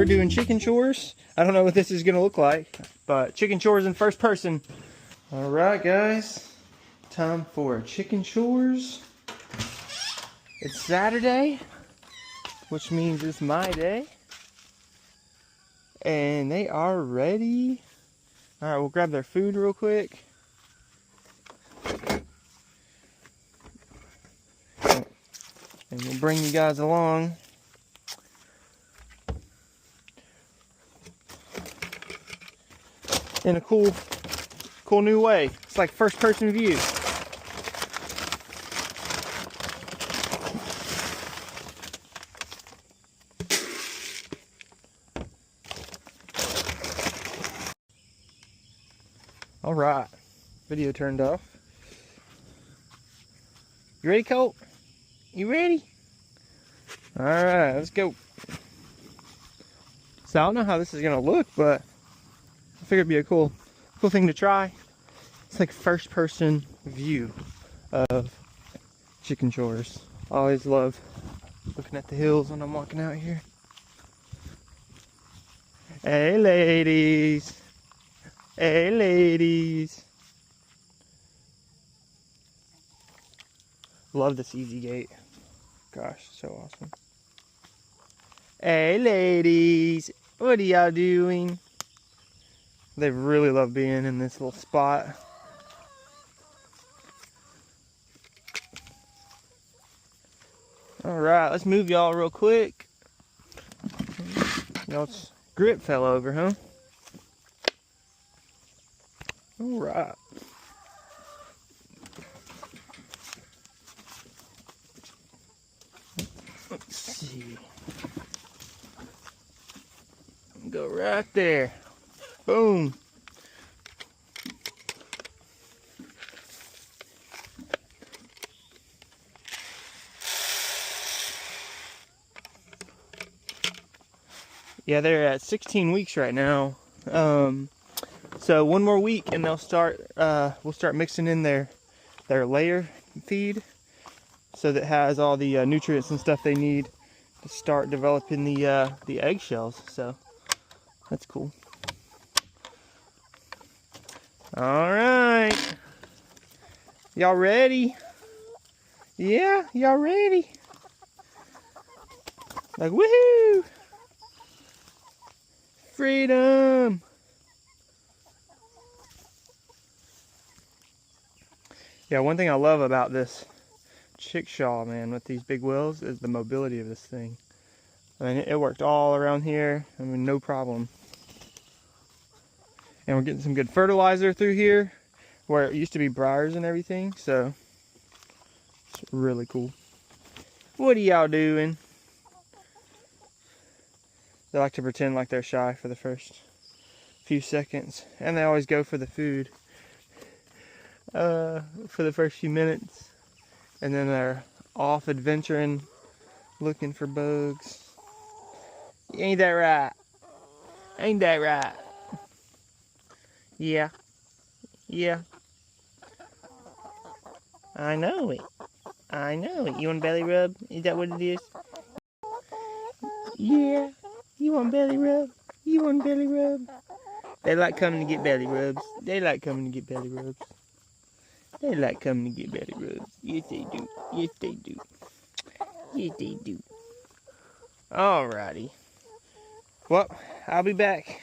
we're doing chicken chores. I don't know what this is gonna look like, but chicken chores in first person. All right, guys, time for chicken chores. It's Saturday, which means it's my day, and they are ready. All right, we'll grab their food real quick. And we'll bring you guys along. In a cool new way. It's like first person view. All right, video turned off. You ready, Colt? You ready? All right, let's go. So I don't know how this is gonna look, but I figured it'd be a cool thing to try. It's like first person view of chicken chores. I always love looking at the hills when I'm walking out here. Hey ladies. Hey ladies. Love this easy gate. Gosh, so awesome. Hey ladies. What are y'all doing? They really love being in this little spot. All right, let's move y'all real quick. Y'all's grip fell over, huh? All right. Let's see. Go right there. Boom. Yeah, they're at 16 weeks right now. So one more week and they'll start, we'll start mixing in their layer feed, so that has all the nutrients and stuff they need to start developing the eggshells. So that's cool. All right, y'all ready? Yeah, y'all ready? Like, woohoo! Freedom! Yeah, one thing I love about this chickshaw, man, with these big wheels is the mobility of this thing. I mean, it worked all around here. I mean, no problem. And we're getting some good fertilizer through here, where it used to be briars and everything, so it's really cool. What are y'all doing? They like to pretend like they're shy for the first few seconds, and they always go for the food for the first few minutes, and then they're off adventuring, looking for bugs. Ain't that right? Ain't that right? Yeah. Yeah. I know it. I know it. You want belly rub? Is that what it is? Yeah. You want belly rub? You want belly rub? They like coming to get belly rubs. They like coming to get belly rubs. They like coming to get belly rubs. Yes, they do. Yes, they do. Yes, they do. Alrighty. Well, I'll be back.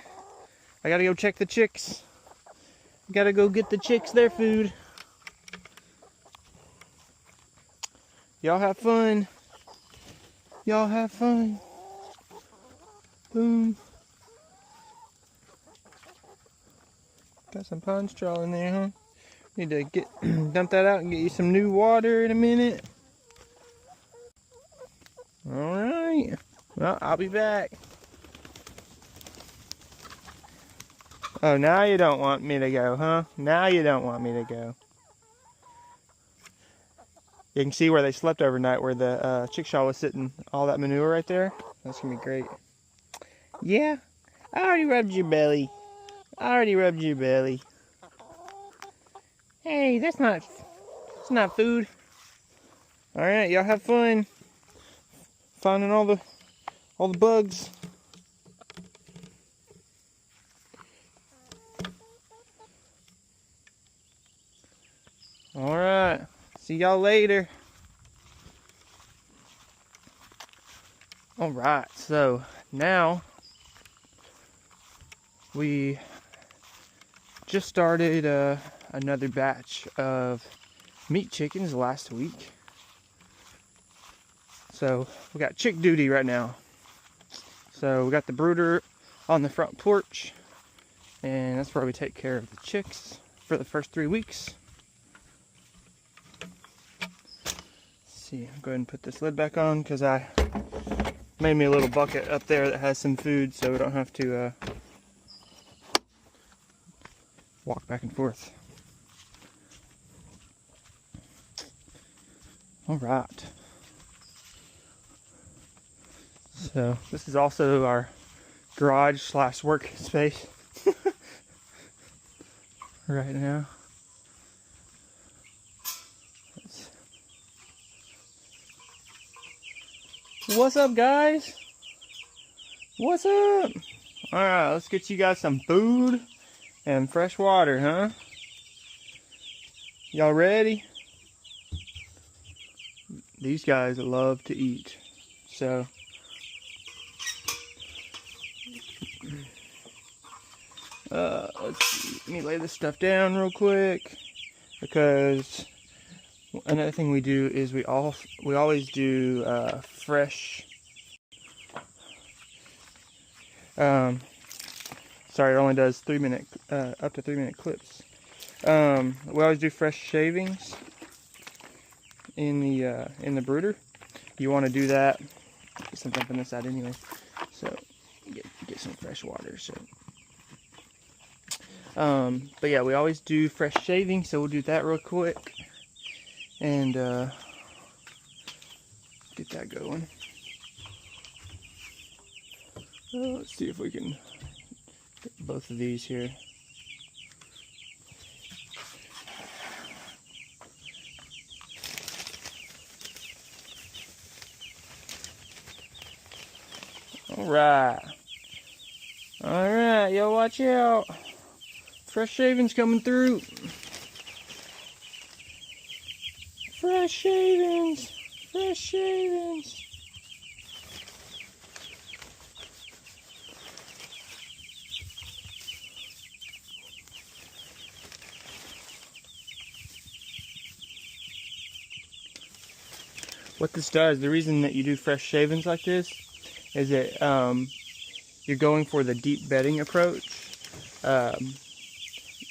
I gotta go check the chicks. Gotta go get the chicks their food. Y'all have fun. Y'all have fun. Boom. Got some pond straw in there, huh? Need to dump that out and get you some new water in a minute. Alright. Well, I'll be back. Oh, now you don't want me to go, huh? Now you don't want me to go. You can see where they slept overnight, where the chickshaw was sitting. All that manure right there. That's going to be great. Yeah, I already rubbed your belly. I already rubbed your belly. Hey, it's not food. Alright, y'all have fun finding all the bugs. All right. See y'all later. All right. So now we just started another batch of meat chickens last week. So we got chick duty right now. So we got the brooder on the front porch, and that's where we take care of the chicks for the first 3 weeks. Let's see, I'll go ahead and put this lid back on because I made me a little bucket up there that has some food so we don't have to walk back and forth. All right. So this is also our garage slash work space right now. What's up, guys? What's up? All right, let's get you guys some food and fresh water, huh? Y'all ready? These guys love to eat, so let's see. Let me lay this stuff down real quick, because another thing we do is we always do fresh. Sorry, it only does 3 minute, up to 3 minute clips. We always do fresh shavings in the brooder. You want to do that. Get some up on this side anyway. So get some fresh water. So. But yeah, we always do fresh shaving, so we'll do that real quick and get that going. Let's see if we can get both of these here. Alright, y'all watch out. Fresh shavings coming through. Fresh shavings. Fresh shavings. What this does, the reason that you do fresh shavings like this is that you're going for the deep bedding approach.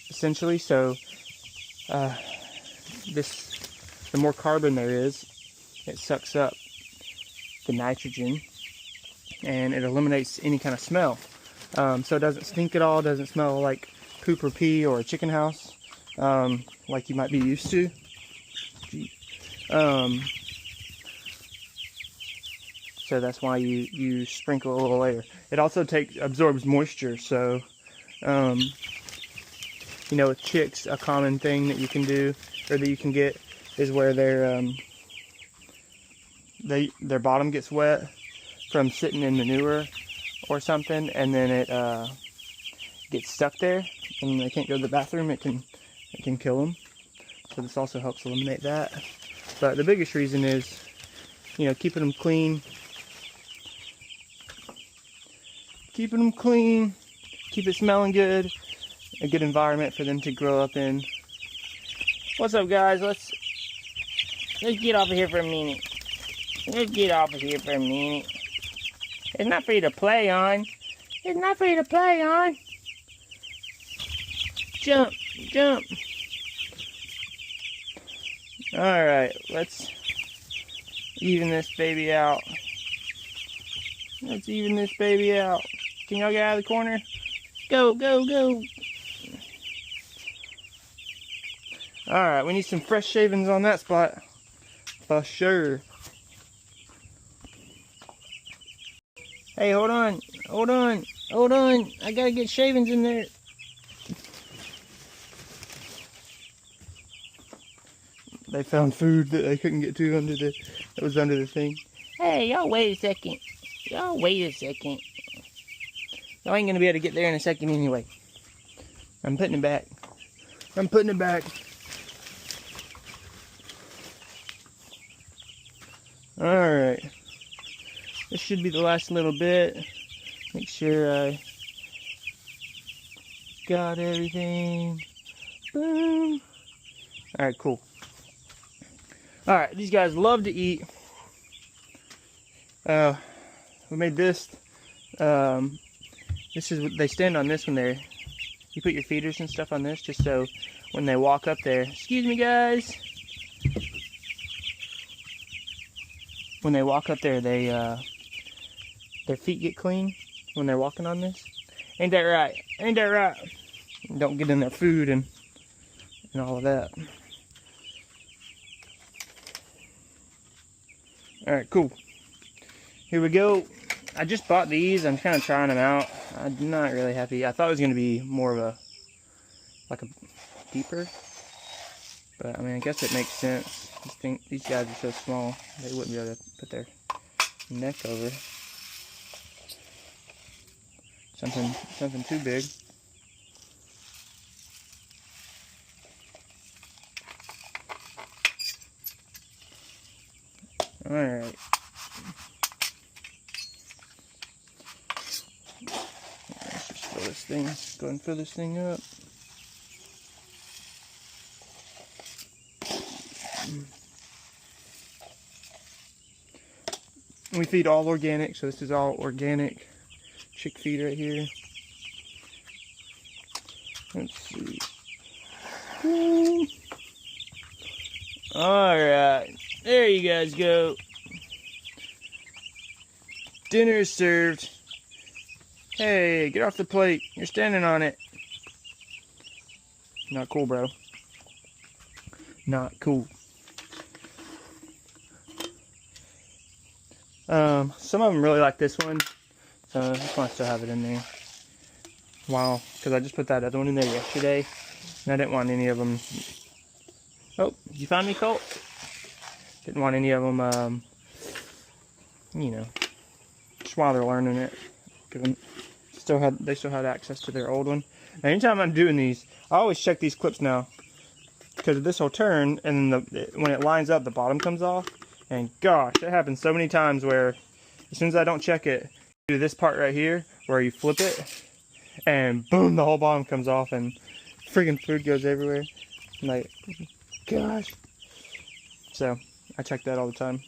Essentially, so the more carbon there is, it sucks up the nitrogen and it eliminates any kind of smell. So it doesn't stink at all, doesn't smell like poop or pee or a chicken house like you might be used to. So that's why you sprinkle a little layer. It also absorbs moisture, so you know, with chicks, a common thing that you can do, or that you can get, is where their bottom gets wet from sitting in manure or something, and then it gets stuck there, and they can't go to the bathroom. It can kill them. So this also helps eliminate that. But the biggest reason is, you know, keeping them clean, keep it smelling good. A good environment for them to grow up in. What's up, guys? Let's get off of here for a minute. Let's get off of here for a minute. It's not for you to play on. It's not for you to play on. Jump, jump. All right, let's even this baby out. Let's even this baby out. Can y'all get out of the corner? Go, go, go. Alright, we need some fresh shavings on that spot. For sure. Hey, hold on. Hold on. Hold on. I gotta get shavings in there. They found food that they couldn't get to that was under the thing. Hey, y'all wait a second. Y'all wait a second. Y'all ain't gonna be able to get there in a second anyway. I'm putting it back. I'm putting it back. Alright. This should be the last little bit. Make sure I got everything. Boom. Alright, cool. Alright, these guys love to eat. We made this. This is what they stand on this when they're. You put your feeders and stuff on this just so when they walk up there. Excuse me, guys. When they walk up there, they their feet get clean when they're walking on this. Ain't that right? Ain't that right? Don't get in their food and all of that. Alright, cool. Here we go. I just bought these. I'm kind of trying them out. I'm not really happy. I thought it was going to be more of a, like a deeper. But, I mean, I guess it makes sense. These guys are so small, they wouldn't be able to put their neck over. Something too big. Alright. Let's just fill this thing. Go ahead and fill this thing up. We feed all organic, so this is all organic chick feed right here. Let's see. Alright, there you guys go. Dinner is served. Hey, get off the plate. You're standing on it. Not cool, bro. Not cool. Some of them really like this one, so I just want to still have it in there. Wow, because I just put that other one in there yesterday, and I didn't want any of them. Oh, did you find me, Colt? Didn't want any of them, you know, just while they're learning it. Because they still had access to their old one. Now, anytime I'm doing these, I always check these clips now, because this will turn, and when it lines up, the bottom comes off. And gosh, it happens so many times where as soon as I don't check it, do this part right here where you flip it, and boom, the whole bottom comes off, and friggin' food goes everywhere. I'm like, gosh. So I check that all the time.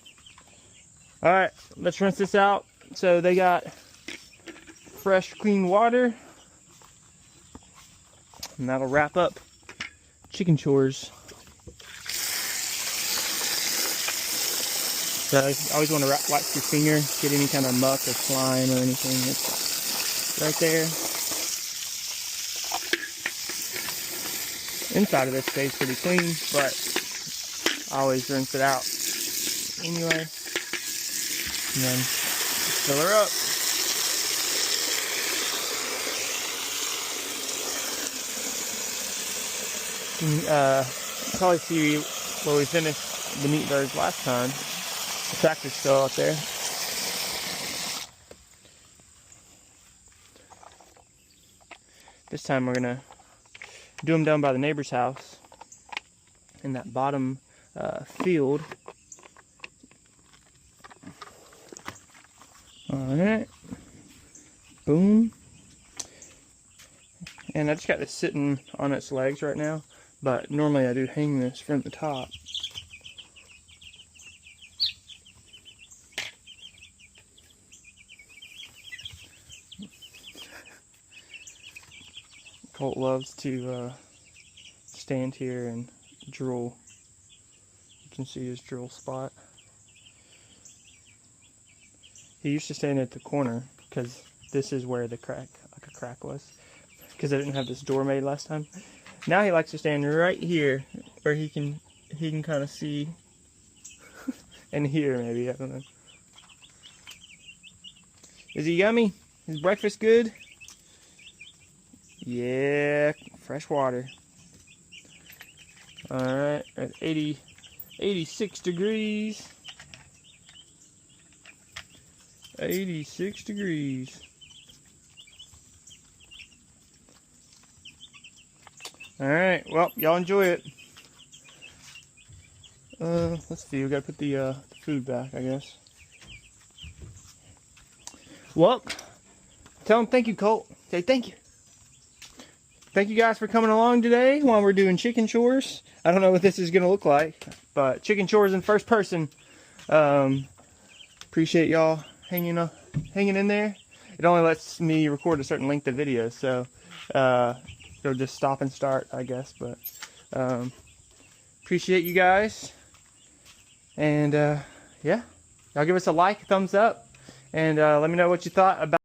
All right, let's rinse this out. So they got fresh, clean water, and that'll wrap up chicken chores. So I always want to wipe your finger, get any kind of muck or slime or anything that's right there. Inside of this stays pretty clean, but I always rinse it out anyway. And then fill her up. Probably see where we finished the meat birds last time. The tractor's still out there. This time we're gonna do them down by the neighbor's house in that bottom field. Alright. Boom. And I just got this sitting on its legs right now, but normally I do hang this from the top. Colt loves to stand here and drool. You can see his drool spot. He used to stand at the corner because this is where the crack was, because I didn't have this door made last time. Now he likes to stand right here where he can kind of see and hear, maybe, I don't know. Is he yummy? Is breakfast good? Yeah, fresh water. Alright, at 86 degrees. 86 degrees. Alright, well, y'all enjoy it. Let's see. We gotta put the food back, I guess. Well, tell them thank you, Colt. Say thank you. Thank you guys for coming along today while we're doing chicken chores. I don't know what this is gonna look like, but chicken chores in first person. Appreciate y'all hanging in there. It only lets me record a certain length of video, so it'll just stop and start, I guess. But appreciate you guys, and yeah, y'all give us a like, thumbs up, and let me know what you thought about